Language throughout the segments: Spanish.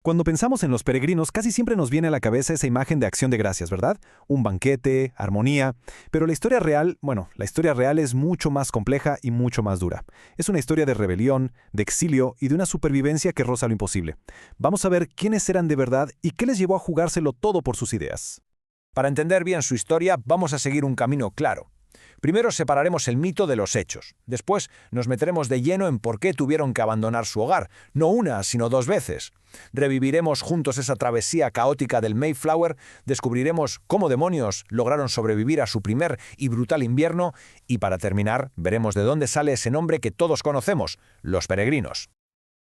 Cuando pensamos en los peregrinos, casi siempre nos viene a la cabeza esa imagen de acción de gracias, ¿verdad? Un banquete, armonía. Pero la historia real, bueno, la historia real es mucho más compleja y mucho más dura. Es una historia de rebelión, de exilio y de una supervivencia que roza lo imposible. Vamos a ver quiénes eran de verdad y qué les llevó a jugárselo todo por sus ideas. Para entender bien su historia, vamos a seguir un camino claro. Primero separaremos el mito de los hechos. Después nos meteremos de lleno en por qué tuvieron que abandonar su hogar, no una, sino dos veces. Reviviremos juntos esa travesía caótica del Mayflower, descubriremos cómo demonios lograron sobrevivir a su primer y brutal invierno, y para terminar, veremos de dónde sale ese nombre que todos conocemos, los peregrinos.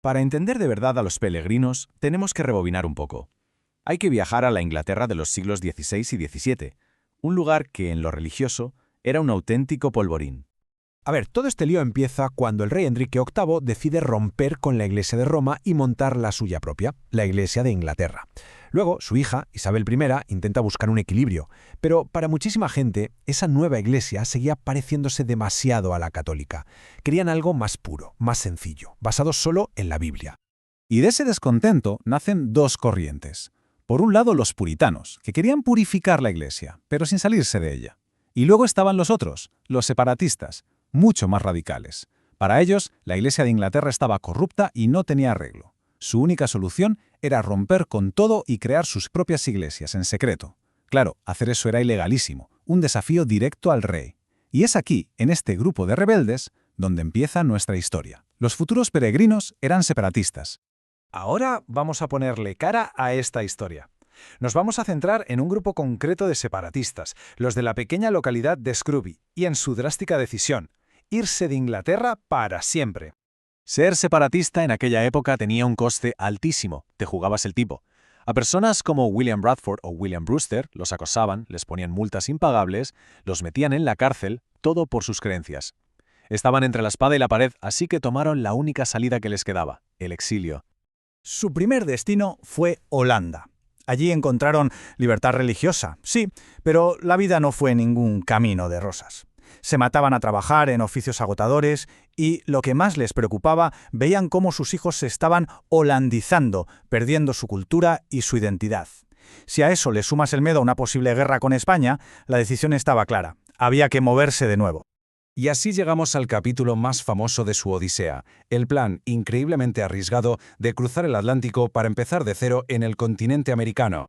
Para entender de verdad a los peregrinos, tenemos que rebobinar un poco. Hay que viajar a la Inglaterra de los siglos XVI y XVII, un lugar que, en lo religioso, era un auténtico polvorín. A ver, todo este lío empieza cuando el rey Enrique VIII decide romper con la Iglesia de Roma y montar la suya propia, la Iglesia de Inglaterra. Luego, su hija, Isabel I, intenta buscar un equilibrio, pero para muchísima gente, esa nueva Iglesia seguía pareciéndose demasiado a la católica. Querían algo más puro, más sencillo, basado solo en la Biblia. Y de ese descontento nacen dos corrientes. Por un lado, los puritanos, que querían purificar la Iglesia, pero sin salirse de ella. Y luego estaban los otros, los separatistas, mucho más radicales. Para ellos, la Iglesia de Inglaterra estaba corrupta y no tenía arreglo. Su única solución era romper con todo y crear sus propias iglesias en secreto. Claro, hacer eso era ilegalísimo, un desafío directo al rey. Y es aquí, en este grupo de rebeldes, donde empieza nuestra historia. Los futuros peregrinos eran separatistas. Ahora vamos a ponerle cara a esta historia. Nos vamos a centrar en un grupo concreto de separatistas, los de la pequeña localidad de Scrooby, y en su drástica decisión, irse de Inglaterra para siempre. Ser separatista en aquella época tenía un coste altísimo, te jugabas el tipo. A personas como William Bradford o William Brewster los acosaban, les ponían multas impagables, los metían en la cárcel, todo por sus creencias. Estaban entre la espada y la pared, así que tomaron la única salida que les quedaba, el exilio. Su primer destino fue Holanda. Allí encontraron libertad religiosa, sí, pero la vida no fue ningún camino de rosas. Se mataban a trabajar en oficios agotadores y, lo que más les preocupaba, veían cómo sus hijos se estaban holandizando, perdiendo su cultura y su identidad. Si a eso le sumas el miedo a una posible guerra con España, la decisión estaba clara. Había que moverse de nuevo. Y así llegamos al capítulo más famoso de su Odisea, el plan increíblemente arriesgado de cruzar el Atlántico para empezar de cero en el continente americano.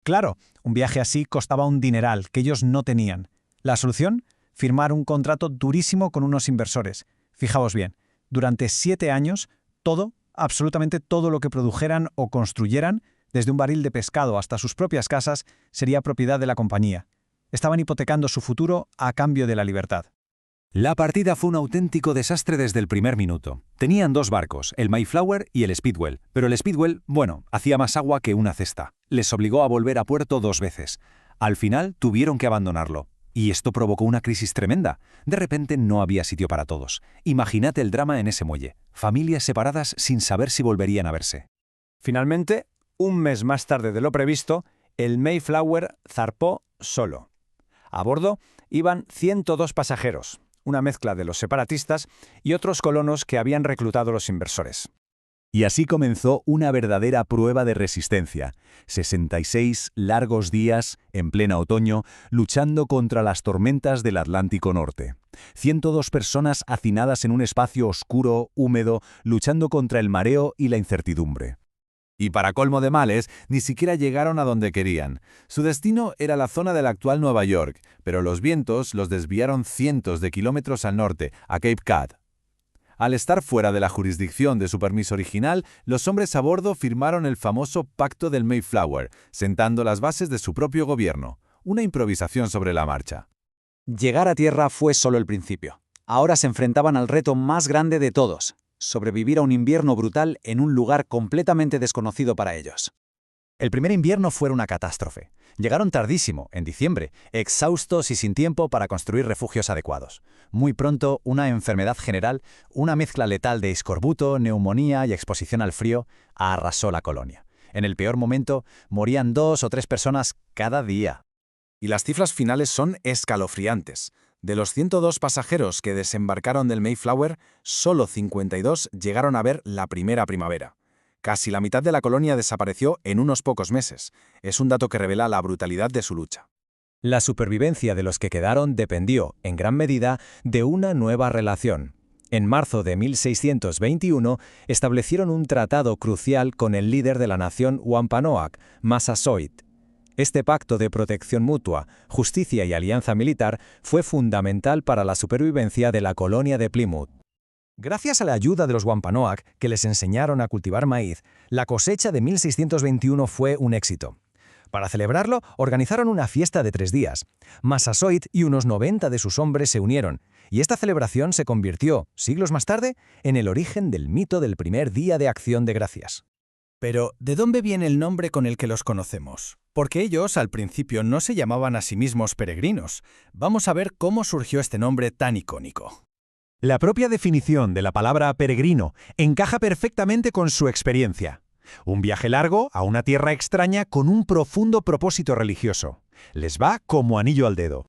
Claro, un viaje así costaba un dineral que ellos no tenían. ¿La solución? Firmar un contrato durísimo con unos inversores. Fijaos bien, durante 7 años, todo, absolutamente todo lo que produjeran o construyeran, desde un barril de pescado hasta sus propias casas, sería propiedad de la compañía. Estaban hipotecando su futuro a cambio de la libertad. La partida fue un auténtico desastre desde el primer minuto. Tenían 2 barcos, el Mayflower y el Speedwell, pero el Speedwell, bueno, hacía más agua que una cesta. Les obligó a volver a puerto 2 veces. Al final tuvieron que abandonarlo. Y esto provocó una crisis tremenda. De repente no había sitio para todos. Imagínate el drama en ese muelle. Familias separadas sin saber si volverían a verse. Finalmente, un mes más tarde de lo previsto, el Mayflower zarpó solo. A bordo iban 102 pasajeros, una mezcla de los separatistas y otros colonos que habían reclutado los inversores. Y así comenzó una verdadera prueba de resistencia. 66 largos días, en pleno otoño, luchando contra las tormentas del Atlántico Norte. 102 personas hacinadas en un espacio oscuro, húmedo, luchando contra el mareo y la incertidumbre. Y para colmo de males, ni siquiera llegaron a donde querían. Su destino era la zona de la actual Nueva York, pero los vientos los desviaron cientos de kilómetros al norte, a Cape Cod. Al estar fuera de la jurisdicción de su permiso original, los hombres a bordo firmaron el famoso Pacto del Mayflower, sentando las bases de su propio gobierno. Una improvisación sobre la marcha. Llegar a tierra fue solo el principio. Ahora se enfrentaban al reto más grande de todos: sobrevivir a un invierno brutal en un lugar completamente desconocido para ellos. El primer invierno fue una catástrofe. Llegaron tardísimo, en diciembre, exhaustos y sin tiempo para construir refugios adecuados. Muy pronto, una enfermedad general, una mezcla letal de escorbuto, neumonía y exposición al frío, arrasó la colonia. En el peor momento, morían 2 o 3 personas cada día. Y las cifras finales son escalofriantes. De los 102 pasajeros que desembarcaron del Mayflower, solo 52 llegaron a ver la primera primavera. Casi la mitad de la colonia desapareció en unos pocos meses. Es un dato que revela la brutalidad de su lucha. La supervivencia de los que quedaron dependió, en gran medida, de una nueva relación. En marzo de 1621 establecieron un tratado crucial con el líder de la nación Wampanoag, Massasoit. Este pacto de protección mutua, justicia y alianza militar fue fundamental para la supervivencia de la colonia de Plymouth. Gracias a la ayuda de los Wampanoag, que les enseñaron a cultivar maíz, la cosecha de 1621 fue un éxito. Para celebrarlo, organizaron una fiesta de 3 días. Massasoit y unos 90 de sus hombres se unieron, y esta celebración se convirtió, siglos más tarde, en el origen del mito del primer día de Acción de Gracias. Pero, ¿de dónde viene el nombre con el que los conocemos? Porque ellos, al principio, no se llamaban a sí mismos peregrinos. Vamos a ver cómo surgió este nombre tan icónico. La propia definición de la palabra peregrino encaja perfectamente con su experiencia. Un viaje largo a una tierra extraña con un profundo propósito religioso. Les va como anillo al dedo.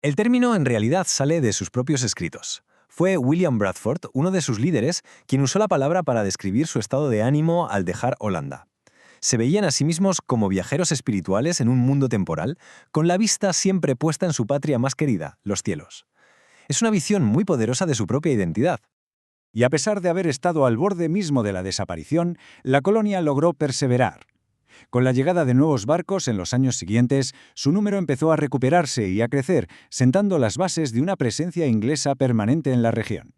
El término en realidad sale de sus propios escritos. Fue William Bradford, uno de sus líderes, quien usó la palabra para describir su estado de ánimo al dejar Holanda. Se veían a sí mismos como viajeros espirituales en un mundo temporal, con la vista siempre puesta en su patria más querida, los cielos. Es una visión muy poderosa de su propia identidad. Y a pesar de haber estado al borde mismo de la desaparición, la colonia logró perseverar. Con la llegada de nuevos barcos en los años siguientes, su número empezó a recuperarse y a crecer, sentando las bases de una presencia inglesa permanente en la región.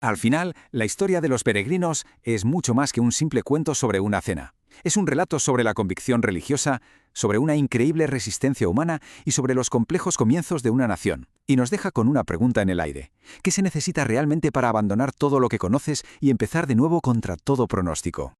Al final, la historia de los peregrinos es mucho más que un simple cuento sobre una cena. Es un relato sobre la convicción religiosa, sobre una increíble resistencia humana y sobre los complejos comienzos de una nación. Y nos deja con una pregunta en el aire. ¿Qué se necesita realmente para abandonar todo lo que conoces y empezar de nuevo contra todo pronóstico?